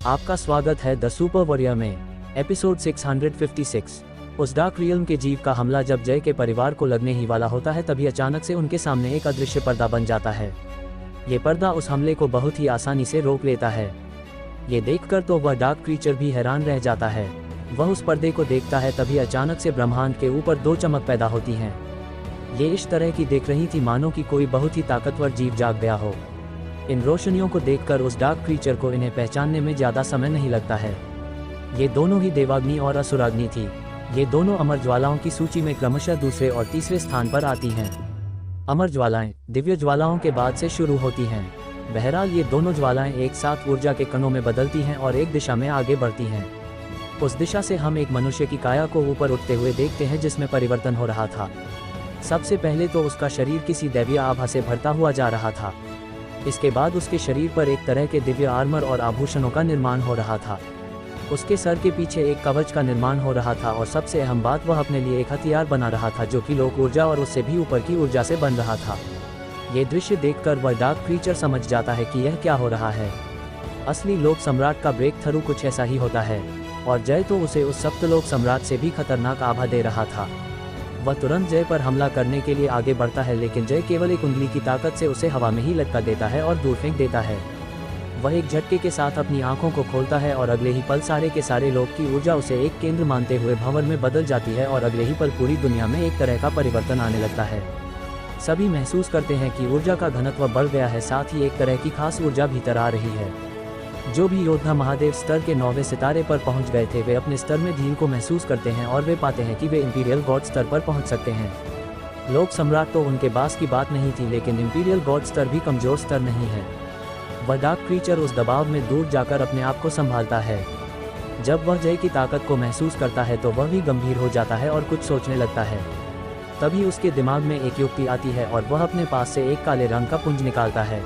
आपका स्वागत है द सुपर वॉरियर में एपिसोड 656। उस डार्क रियल्म के जीव का हमला जब जय के परिवार को लगने ही वाला होता है तभी अचानक से उनके सामने एक अदृश्य पर्दा बन जाता है। ये पर्दा उस हमले को बहुत ही आसानी से रोक लेता है। ये देखकर तो वह डार्क क्रीचर भी हैरान रह जाता है। वह उस पर्दे को देखता है तभी अचानक से ब्रह्मांड के ऊपर दो चमक पैदा होती हैं। ये इस तरह की देख रही थी मानो कि कोई बहुत ही ताकतवर जीव जाग गया हो। इन रोशनियों को देखकर उस डार्क क्रीचर को इन्हें पहचानने में ज़्यादा समय नहीं लगता है। ये दोनों ही देवाग्नि और असुराग्नि थी। ये दोनों अमर ज्वालाओं की सूची में क्रमशः दूसरे और तीसरे स्थान पर आती हैं। अमर ज्वालाएं दिव्य ज्वालाओं के बाद से शुरू होती हैं। बहरहाल ये दोनों ज्वालाएं एक साथ ऊर्जा के कणों में बदलती हैं और एक दिशा में आगे बढ़ती हैं। उस दिशा से हम एक मनुष्य की काया को ऊपर उठते हुए देखते हैं जिसमें परिवर्तन हो रहा था। सबसे पहले तो उसका शरीर किसी दैवीय आभा से भरता हुआ जा रहा था। इसके बाद उसके शरीर पर एक तरह के दिव्य आर्मर और आभूषणों का निर्माण हो रहा था। उसके सर के पीछे एक कवच का निर्माण हो रहा था और सबसे अहम बात, वह अपने लिए एक हथियार बना रहा था जो कि लोक ऊर्जा और उससे भी ऊपर की ऊर्जा से बन रहा था। ये दृश्य देखकर वह डार्क क्रीचर समझ जाता है कि यह क्या हो रहा है। असली लोक सम्राट का ब्रेक थ्रू कुछ ऐसा ही होता है और जय तो उसे उस सप्तलोक सम्राट से भी खतरनाक आभा दे रहा था। वह तुरंत जय पर हमला करने के लिए आगे बढ़ता है लेकिन जय केवल एक उंगली की ताकत से उसे हवा में ही लटका देता है और दूर फेंक देता है। वह एक झटके के साथ अपनी आंखों को खोलता है और अगले ही पल सारे के सारे लोक की ऊर्जा उसे एक केंद्र मानते हुए भंवर में बदल जाती है और अगले ही पल पूरी दुनिया में एक तरह का परिवर्तन आने लगता है। सभी महसूस करते हैं कि ऊर्जा का घनत्व बढ़ गया है, साथ ही एक तरह की खास ऊर्जा भीतर आ रही है। जो भी योद्धा महादेव स्तर के 9वें सितारे पर पहुंच गए थे वे अपने स्तर में ढील को महसूस करते हैं और वे पाते हैं कि वे इंपीरियल गॉड स्तर पर पहुंच सकते हैं। लोक सम्राट तो उनके पास की बात नहीं थी लेकिन इंपीरियल गॉड स्तर भी कमजोर स्तर नहीं है। वह डार्क क्रीचर उस दबाव में दूर जाकर अपने आप को संभालता है। जब वह जय की ताकत को महसूस करता है तो वह भी गंभीर हो जाता है और कुछ सोचने लगता है। तभी उसके दिमाग में एक युक्ति आती है और वह अपने पास से एक काले रंग का पुंज निकालता है।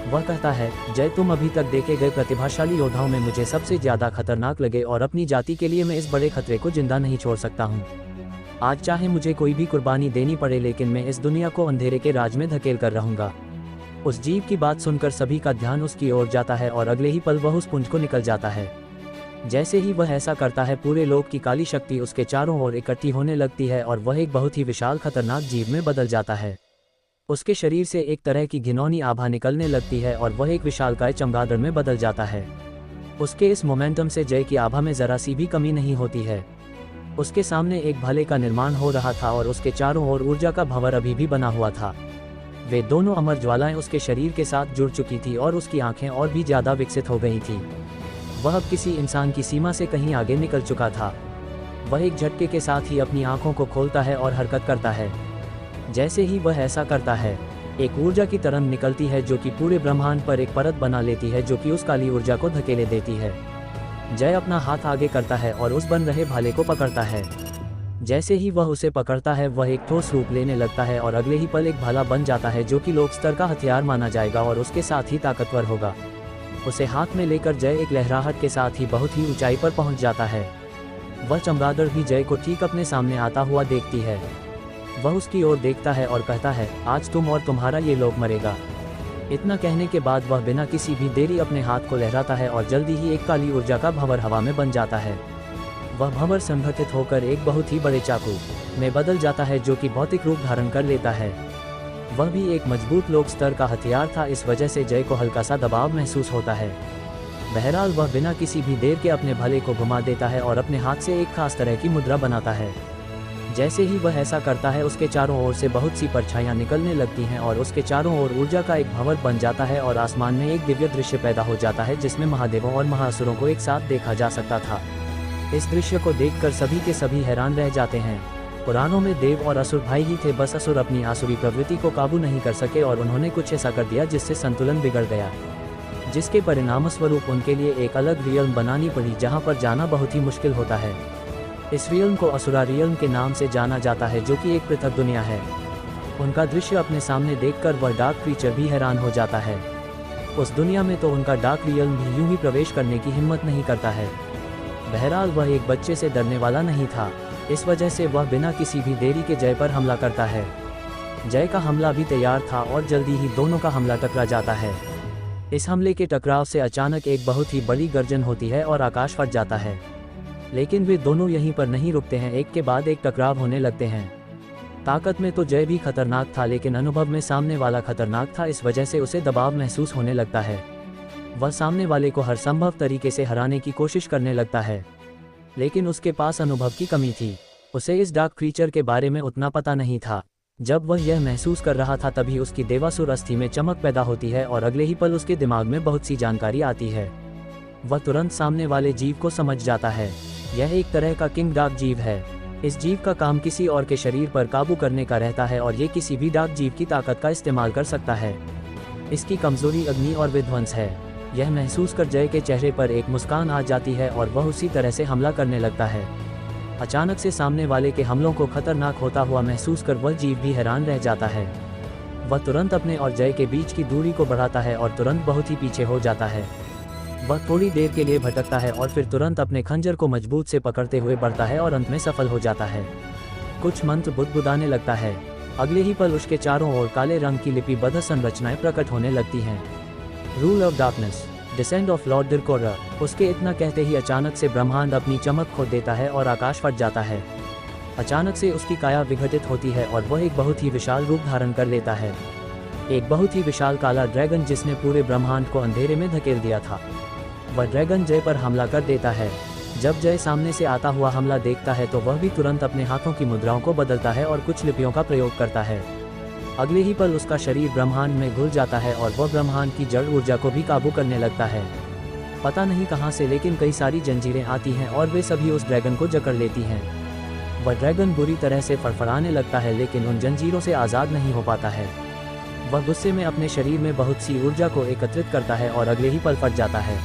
वह कहता है, जय तुम अभी तक देखे गए प्रतिभाशाली योद्धाओं में मुझे सबसे ज्यादा खतरनाक लगे और अपनी जाति के लिए मैं इस बड़े खतरे को जिंदा नहीं छोड़ सकता हूँ। आज चाहे मुझे कोई भी कुर्बानी देनी पड़े लेकिन मैं इस दुनिया को अंधेरे के राज में धकेल कर रहूंगा। उस जीव की बात सुनकर सभी का ध्यान उसकी ओर जाता है और अगले ही पल वह उस पुंज को निकल जाता है। जैसे ही वह ऐसा करता है पूरे लोक की काली शक्ति उसके चारों ओर इकट्ठी होने लगती है और वह एक बहुत ही विशाल खतरनाक जीव में बदल जाता है। उसके शरीर से एक तरह की घिनौनी आभा निकलने लगती है और वह एक विशालकाय चमगादड़ में बदल जाता है। उसके इस मोमेंटम से जय की आभा में जरा सी भी कमी नहीं होती है। उसके सामने एक भाले का निर्माण हो रहा था और उसके चारों ओर ऊर्जा का भंवर अभी भी बना हुआ था। वे दोनों अमर ज्वालाएं उसके शरीर के साथ जुड़ चुकी थी और उसकी आंखें और भी ज्यादा विकसित हो गई थी। वह अब किसी इंसान की सीमा से कहीं आगे निकल चुका था। वह एक झटके के साथ ही अपनी आंखों को खोलता है और हरकत करता है। जैसे ही वह ऐसा करता है एक ऊर्जा की तरंग निकलती है जो कि पूरे ब्रह्मांड पर एक परत बना लेती है जो कि उस काली ऊर्जा को धकेले देती है। जय अपना हाथ आगे करता है और उस बन रहे भाले को पकड़ता है। जैसे ही वह उसे पकड़ता है वह एक ठोस रूप लेने लगता है और अगले ही पल एक भाला बन जाता है जो कि लोक स्तर का हथियार माना जाएगा और उसके साथ ही ताकतवर होगा। उसे हाथ में लेकर जय एक लहराहट के साथ ही बहुत ही ऊंचाई पर पहुंच जाता है। वह चमगादड़ भी जय को ठीक अपने सामने आता हुआ देखती है। वह उसकी ओर देखता है और कहता है, आज तुम और तुम्हारा ये लोक मरेगा। इतना कहने के बाद वह बिना किसी भी देरी अपने हाथ को लहराता है और जल्दी ही एक काली ऊर्जा का भंवर हवा में बन जाता है। वह भंवर संगठित होकर एक बहुत ही बड़े चाकू में बदल जाता है जो कि भौतिक रूप धारण कर लेता है। वह भी एक मजबूत लोक स्तर का हथियार था, इस वजह से जय को हल्का सा दबाव महसूस होता है। बहरहाल वह बिना किसी भी देर के अपने भले को घुमा देता है और अपने हाथ से एक खास तरह की मुद्रा बनाता है। जैसे ही वह ऐसा करता है उसके चारों ओर से बहुत सी परछाइयां निकलने लगती हैं और उसके चारों ओर ऊर्जा का एक भंवर बन जाता है और आसमान में एक दिव्य दृश्य पैदा हो जाता है जिसमें महादेवों और महाअसुरों को एक साथ देखा जा सकता था। इस दृश्य को देखकर सभी के सभी हैरान रह जाते हैं। पुराणों में देव और असुर भाई ही थे, बस असुर अपनी आसुरी प्रवृत्ति को काबू नहीं कर सके और उन्होंने कुछ ऐसा कर दिया जिससे संतुलन बिगड़ गया, जिसके परिणामस्वरूप उनके लिए एक अलग रियल्म बनानी पड़ी जहाँ पर जाना बहुत ही मुश्किल होता है। इस रियल्म को असुरा रियल्म के नाम से जाना जाता है जो कि एक पृथक दुनिया है। उनका दृश्य अपने सामने देखकर वह डार्क क्रीचर भी हैरान हो जाता है। उस दुनिया में तो उनका डार्क रियल्म भी यूं ही प्रवेश करने की हिम्मत नहीं करता है। बहरहाल वह एक बच्चे से डरने वाला नहीं था, इस वजह से वह बिना किसी भी देरी के जय पर हमला करता है। जय का हमला भी तैयार था और जल्दी ही दोनों का हमला टकरा जाता है। इस हमले के टकराव से अचानक एक बहुत ही बड़ी गर्जन होती है और आकाश फट जाता है। लेकिन वे दोनों यहीं पर नहीं रुकते हैं, एक के बाद एक टकराव होने लगते हैं। ताकत में तो जय भी खतरनाक था, लेकिन अनुभव में सामने वाला खतरनाक था। इस वजह से उसे दबाव महसूस होने लगता है। वह सामने वाले को हर संभव तरीके से हराने की कोशिश करने लगता है, लेकिन उसके पास अनुभव की कमी थी। उसे इस डार्क क्रीचर के बारे में उतना पता नहीं था। जब वह यह महसूस कर रहा था तभी उसकी देवासुर अस्थि में चमक पैदा होती है और अगले ही पल उसके दिमाग में बहुत सी जानकारी आती है। वह तुरंत सामने वाले जीव को समझ जाता है। यह एक तरह का किंग डार्क जीव है। इस जीव का काम किसी और के शरीर पर काबू करने का रहता है और ये किसी भी डार्क जीव की ताकत का इस्तेमाल कर सकता है। इसकी कमजोरी अग्नि और विध्वंस है। यह महसूस कर जय के चेहरे पर एक मुस्कान आ जाती है और वह उसी तरह से हमला करने लगता है। अचानक से सामने वाले के हमलों को खतरनाक होता हुआ महसूस कर वह जीव भी हैरान रह जाता है। वह तुरंत अपने और जय के बीच की दूरी को बढ़ाता है और तुरंत बहुत ही पीछे हो जाता है। वह थोड़ी देर के लिए भटकता है और फिर तुरंत अपने खंजर को मजबूत से पकड़ते हुए बढ़ता है और अंत में सफल हो जाता है। कुछ मंत्र बुदबुदाने लगता है। अगले ही पल उसके चारों ओर काले रंग की लिपिबद्ध संरचनाएं प्रकट होने लगती हैं। Rule of darkness, descend of Lord दिरकोरा। उसके इतना कहते ही अचानक से ब्रह्मांड अपनी चमक खो देता है और आकाश फट जाता है। अचानक से उसकी काया विघटित होती है और वह एक बहुत ही विशाल रूप धारण कर लेता है। एक बहुत ही विशाल काला ड्रैगन जिसने पूरे ब्रह्मांड को अंधेरे में धकेल दिया था। वह ड्रैगन जय पर हमला कर देता है। जब जय सामने से आता हुआ हमला देखता है तो वह भी तुरंत अपने हाथों की मुद्राओं को बदलता है और कुछ लिपियों का प्रयोग करता है। अगले ही पल उसका शरीर ब्रह्मांड में घुल जाता है और वह ब्रह्मांड की जड़ ऊर्जा को भी काबू करने लगता है। पता नहीं कहां से, लेकिन कई सारी जंजीरें आती हैं और वे सभी उस ड्रैगन को जकड़ लेती हैं। वह ड्रैगन बुरी तरह से फड़फड़ाने लगता है, लेकिन उन जंजीरों से आज़ाद नहीं हो पाता है। वह गुस्से में अपने शरीर में बहुत सी ऊर्जा को एकत्रित करता है और अगले ही पल फट जाता है।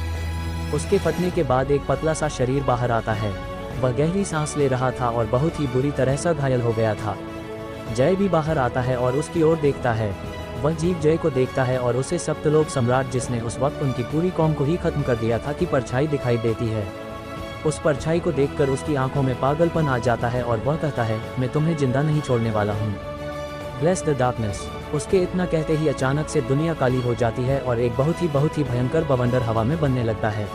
उसके फटने के बाद एक पतला सा शरीर बाहर आता है। वह गहरी सांस ले रहा था और बहुत ही बुरी तरह से घायल हो गया था। जय भी बाहर आता है और उसकी ओर देखता है। वह जीव जय को देखता है और उसे सप्तलोक सम्राट, जिसने उस वक्त उनकी पूरी कौम को ही खत्म कर दिया था, की परछाई दिखाई देती है। उस परछाई को देखकर उसकी आंखों में पागलपन आ जाता है और वह कहता है, मैं तुम्हें जिंदा नहीं छोड़ने वाला हूँ। Bless the darkness. उसके इतना कहते ही अचानक से दुनिया काली हो जाती है और एक बहुत ही भयंकर बवंडर हवा में बनने लगता है।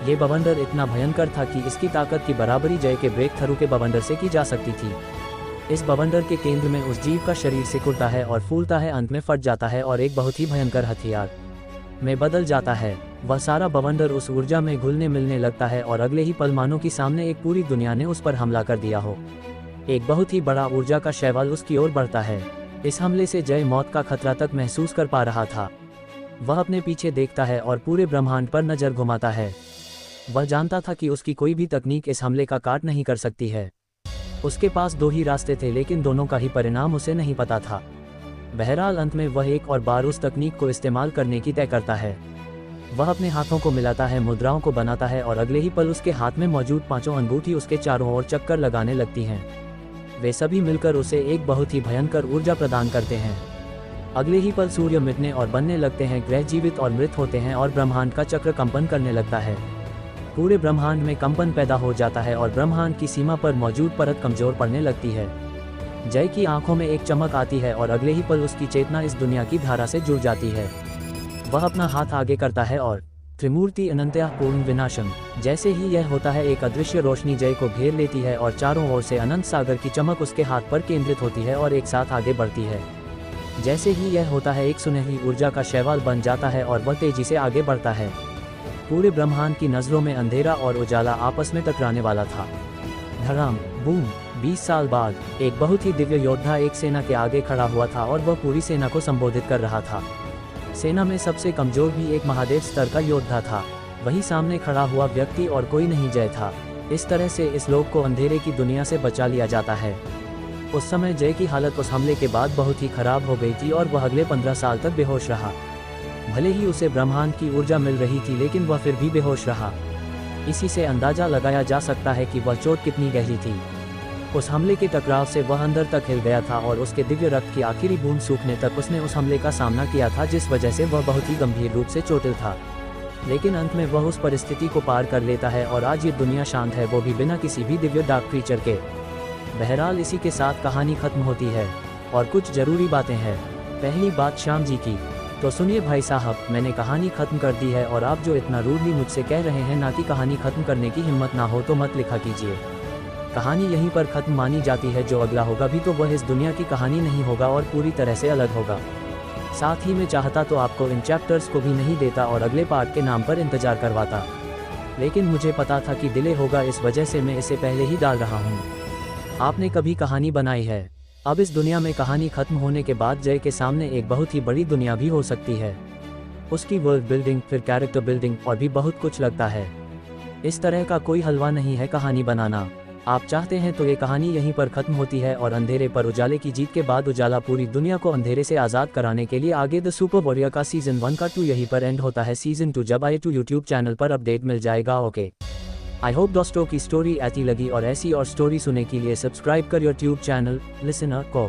ये बवंडर इतना भयंकर था कि इसकी ताकत की बराबरी जय के ब्रेक थ्रू के बवंडर से की जा सकती थी। इस बवंडर के केंद्र में उस जीव का शरीर सिकुड़ता है और फूलता है, अंत में फट जाता है और एक बहुत ही भयंकर हथियार में बदल जाता है। वह सारा बवंडर उस ऊर्जा में घुलने मिलने लगता है और अगले ही पल मानो की सामने एक पूरी दुनिया ने उस पर हमला कर दिया हो। एक बहुत ही बड़ा ऊर्जा का शैवाल उसकी ओर बढ़ता है। इस हमले से जय मौत का खतरा तक महसूस कर पा रहा था। वह अपने पीछे देखता है और पूरे ब्रह्मांड पर नजर घुमाता है। वह जानता था कि उसकी कोई भी तकनीक इस हमले का काट नहीं कर सकती है। उसके पास दो ही रास्ते थे, लेकिन दोनों का ही परिणाम उसे नहीं पता था। बहरहाल अंत में वह एक और बार उस तकनीक को इस्तेमाल करने की तय करता है। वह अपने हाथों को मिलाता है, मुद्राओं को बनाता है और अगले ही पल उसके हाथ में मौजूद 5 अंगूठी उसके चारों ओर चक्कर लगाने लगती हैं। वे सभी मिलकर उसे एक बहुत ही भयंकर ऊर्जा प्रदान करते हैं। अगले ही पल सूर्य मिटने और बनने लगते हैं, ग्रह जीवित और मृत होते हैं और ब्रह्मांड का चक्र कंपन करने लगता है। पूरे ब्रह्मांड में कंपन पैदा हो जाता है और ब्रह्मांड की सीमा पर मौजूद परत कमजोर पड़ने लगती है। जय की आंखों में एक चमक आती है और अगले ही पल उसकी चेतना इस दुनिया की धारा से जुड़ जाती है। वह अपना हाथ आगे करता है और त्रिमूर्ति अनंतया पूर्ण विनाशम। जैसे ही यह होता है, एक अदृश्य रोशनी जय को घेर लेती है और चारों ओर से अनंत सागर की चमक उसके हाथ पर केंद्रित होती है और एक साथ आगे बढ़ती है। जैसे ही यह होता है, एक सुनहरी ऊर्जा का शैवाल बन जाता है और वह तेजी से आगे बढ़ता है। पूरे ब्रह्मांड की नजरों में अंधेरा और उजाला आपस में टकराने वाला था। धड़ाम, बूम। 20 साल बाद एक बहुत ही दिव्य योद्धा एक सेना के आगे खड़ा हुआ था और वह पूरी सेना को संबोधित कर रहा था। सेना में सबसे कमजोर भी एक महादेव स्तर का योद्धा था। वही सामने खड़ा हुआ व्यक्ति और कोई नहीं जय था। इस तरह से इस लोक को अंधेरे की दुनिया से बचा लिया जाता है। उस समय जय की हालत उस हमले के बाद बहुत ही खराब हो गई थी और वह अगले 15 साल तक बेहोश रहा। भले ही उसे ब्रह्मांड की ऊर्जा मिल रही थी, लेकिन वह फिर भी बेहोश रहा। इसी से अंदाजा लगाया जा सकता है कि वह चोट कितनी गहरी थी। उस हमले के टकराव से वह अंदर तक हिल गया था और उसके दिव्य रक्त की आखिरी बूंद सूखने तक उसने उस हमले का सामना किया था, जिस वजह से वह बहुत ही गंभीर रूप से चोटिल था। लेकिन अंत में वह उस परिस्थिति को पार कर लेता है और आज ये दुनिया शांत है, वो भी बिना किसी भी दिव्य डार्क क्रीचर के। बहरहाल इसी के साथ कहानी खत्म होती है और कुछ जरूरी बातें हैं। पहली बात शाम जी की। तो सुनिए भाई साहब, मैंने कहानी खत्म कर दी है और आप जो इतना रूडली मुझसे कह रहे हैं ना कि कहानी खत्म करने की हिम्मत ना हो तो मत लिखा कीजिए। कहानी यहीं पर खत्म मानी जाती है, जो अगला होगा भी तो वह इस दुनिया की कहानी नहीं होगा और पूरी तरह से अलग होगा। साथ ही मैं चाहता तो आपको इन चैप्टर्स को भी नहीं देता और अगले पार्ट के नाम पर इंतजार करवाता, लेकिन मुझे पता था कि डिले होगा, इस वजह से मैं इसे पहले ही डाल रहा हूँ। आपने कभी कहानी बनाई है? अब इस दुनिया में कहानी खत्म होने के बाद जय के सामने एक बहुत ही बड़ी दुनिया भी हो सकती है। उसकी वर्ल्ड बिल्डिंग, फिर कैरेक्टर बिल्डिंग और भी बहुत कुछ लगता है। इस तरह का कोई हलवा नहीं है कहानी बनाना। आप चाहते हैं तो ये कहानी यहीं पर खत्म होती है और अंधेरे पर उजाले की जीत के बाद उजाला पूरी दुनिया को अंधेरे से आज़ाद कराने के लिए आगे द सुपर वॉरियर का सीजन 1 का 2 यहीं पर एंड होता है। सीजन 2 जब आए तो यूट्यूब चैनल पर अपडेट मिल जाएगा। ओके, आई होप दोस्तों की स्टोरी अच्छी लगी और ऐसी और स्टोरी सुनने के लिए सब्सक्राइब कर योर ट्यूब चैनल लिसनर को।